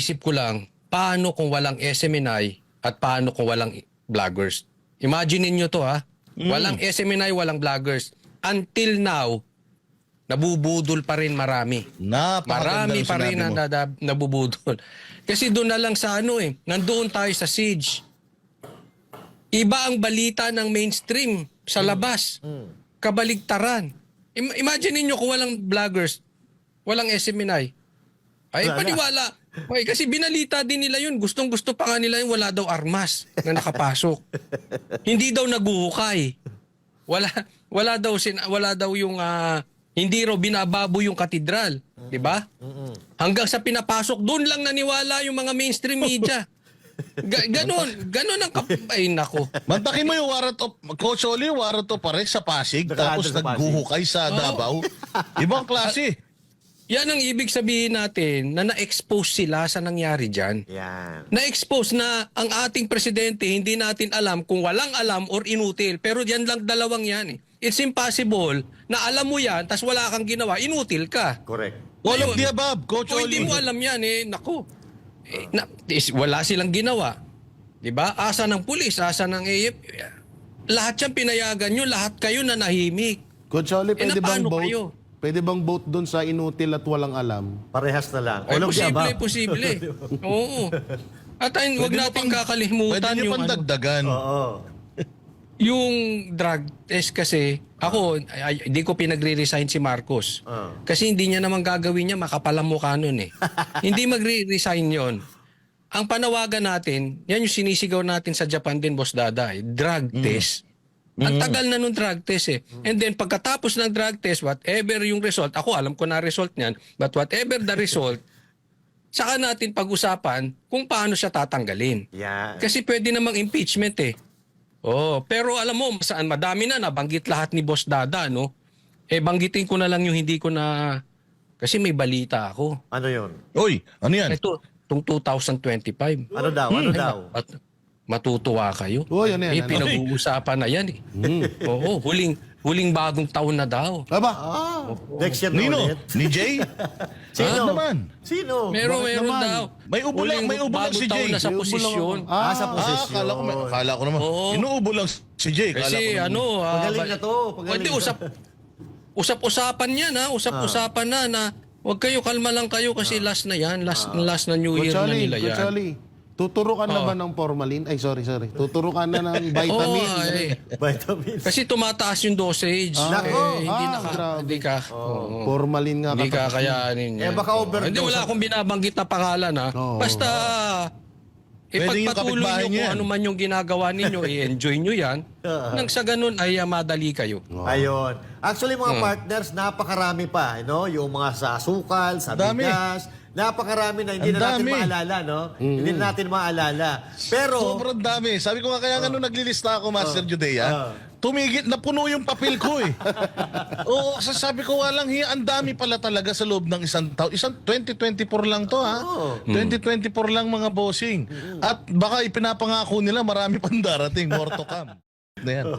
iniisip ko lang, paano kung walang SMNI at paano kung walang vloggers? Imagine niyo to ha. Walang SMNI, walang vloggers. Until now, nabubudol pa rin marami. Marami pa rin na nabubudol. Kasi doon na lang sa nandoon tayo sa siege. Iba ang balita ng mainstream sa labas. Kabaligtaran. Imagine niyo kung walang vloggers, walang SMNI. Ay, paniwala. Okay, kasi binalita din nila yun. Gustong-gusto pa nga nila yun. Wala daw armas na nakapasok. Hindi daw naguhukay. Wala daw yung hindi raw binababo yung katedral, 'di ba? Hanggang sa pinapasok doon lang naniwala yung mga mainstream media. Ganon ang ay nako. Mantakin mo yung warrant of Coach Oli, warrant of arrest sa Pasig, tapos nagguhukay sa Davao. Ibang klase. Yan ang ibig sabihin natin na na-expose sila sa nangyari dyan. Yan. Na-expose na ang ating presidente, hindi natin alam kung walang alam or inutil. Pero yan lang dalawang yan eh. It's impossible na alam mo yan, tas wala kang ginawa, inutil ka. Correct. All of the above, Coach Kung Oli. hindi mo alam yan nako. Wala silang ginawa. 'Di ba? Asa ng pulis, asa ng AF. Lahat yan pinayagan nyo, lahat kayo na nahimik. Coach Oli, pwede bang paano vote? kayo? Pwede bang vote doon sa inutil at walang alam? Parehas na lang. Ay, All of the above. posible. Oo. At wag natin kakalimutan Pwede nyo yung pang dagdagan. Oo. yung drug test kasi, ako, hindi ko pinagre-resign si Marcos. Kasi hindi niya naman gagawin niya, makapalang mukha nun eh. Hindi magre-resign yon. Ang panawagan natin, yan yung sinisigaw natin sa Japan din, Boss Dada, drug test. Ang tagal na nung drug test eh. And then pagkatapos ng drug test, whatever yung result, ako alam ko na result niyan, but whatever the result, saka natin pag-usapan kung paano siya tatanggalin. Yan. Kasi pwede namang impeachment eh. Oh, pero alam mo, saan madami na nabanggit lahat ni Boss Dada, no? Banggitin ko na lang yung hindi ko na kasi may balita ako. Ano yun? Uy, ano yan? Ito, itong 2025. Ano daw? Ano daw? Matutuwa kayo. Oh, yan yan. Pinag-uusapan na yan eh. Oo, huling bagong taon na daw. Aba, Next year na Nino? ulit. Ni Jay? Sino? Ano naman? Sino? Meron naman? daw. May ubo lang si bagong taon Jay. na sa May ubo lang posisyon. ako. Sa posisyon. Akala ko naman. Oo. Inuubo lang si Jay. Kasi Pagaling na to. Pwede usap-usapan yan ha. Usap-usapan na wag kayo, kalma lang kayo kasi last na yan. Last na New Year na nila yan. Coach Oli, tuturo ka na ba ng formalin? Ay, sorry. Tuturo ka na ng vitamin? Vitamins. Kasi tumataas yung dosage. Nako. Grabe. Hindi ka. Formalin nga Hindi katapat. kakayanin yan. Baka overdose. Hindi, wala akong binabanggit na pangalan ha. Oo. Basta Pwede yung ipagpatuloy kapitbahay nyo kung niyo yan. ano man yung ginagawa ninyo, i-enjoy nyo yan. Nang sa ganun ay madali kayo. Ayun. Actually, mga partners, napakarami pa. Yung mga sa asukal, sa Dami. bigas. Napakarami na hindi Ang na natin dami. maalala, no? Hindi na natin maalala. Pero, Sobrang dami. Sabi ko nga kaya nung naglilista ako, Master Judea, tumigit na puno yung papel ko eh. Oo, sabi ko walang hiya, ang dami pala talaga sa loob ng isang taon. 2024 lang to ha. 2024 lang mga bossing. At baka ipinapangako nila marami pang darating, more to come. Yan.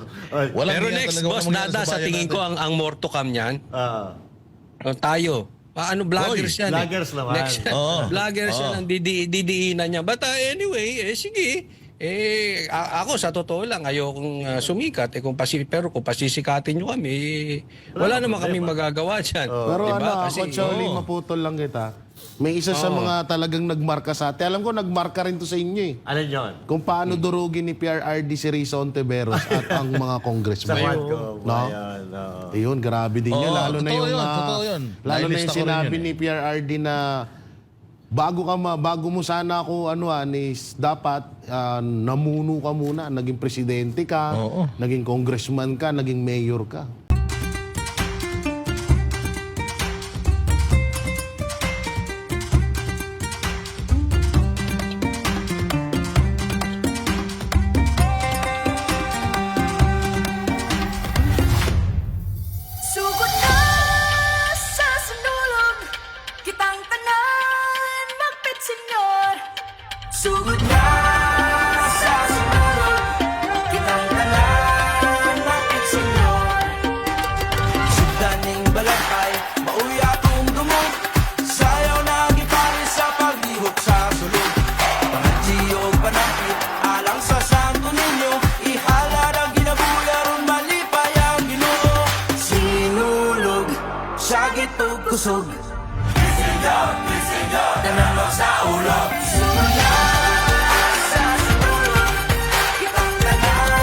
Walang Pero hiya next, talaga Boss mangyari Dada, sa bayan tingin natin. ko ang more to come niyan. Tayo. Vloggers yan vloggers naman. Next, Oo. vloggers yan ang didiinan niya. But anyway, sige. Ako sa totoo lang, ayokong sumikat. Pero kung pasisikatin nyo kami, wala naman kami magagawa dyan. Pero Diba? Coach Oli, maputol lang kita. May isa sa mga talagang nagmarka sa atin. Alam ko, nagmarka rin to sa inyo eh. ano yun? Kung paano durugin ni PRRD si Rizzo Ontiveros at ang mga Sa congressman. Quadcom. No? Ayan, Ayun, grabe din yun. Oo, Lalo na totoo yung, yun, totoo yun. lalo na yung Nailista ko rin sinabi yun eh. ni PRRD na bago mo sana ako is dapat namuno ka muna, naging presidente ka, Oo. naging congressman ka, naging mayor ka. Sugod na sa sinulog, kitang tanan magpit senyor. Sugod na sa sinulog, kitang tanan magpit senyor. kusog Tanan mo sa ulo Sugod na sa sinulog Kitang tanan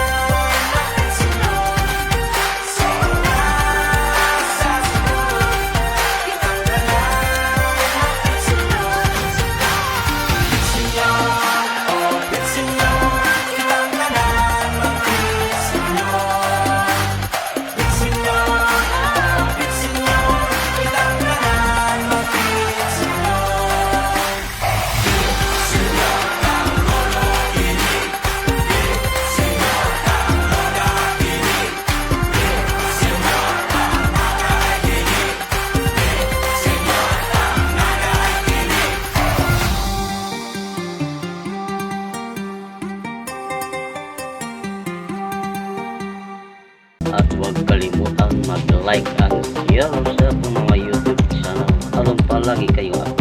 magpitsinyon Sugod na sa sinulog Kitang tanan magpitsinyon Pitsinyon, oh pitsinyon Kitang tanan magpitsinyon Pitsinyon, oh pitsinyon Kitang tanan magpitsinyon Pitsinyon ang lolo kinig Pitsinyon ang lola kinig Pitsinyon ang nanay kinig Pitsinyon ang nanay kinig At huwag kalimutang mag-like at share sa ating mga YouTube channel. Alon palagi kayong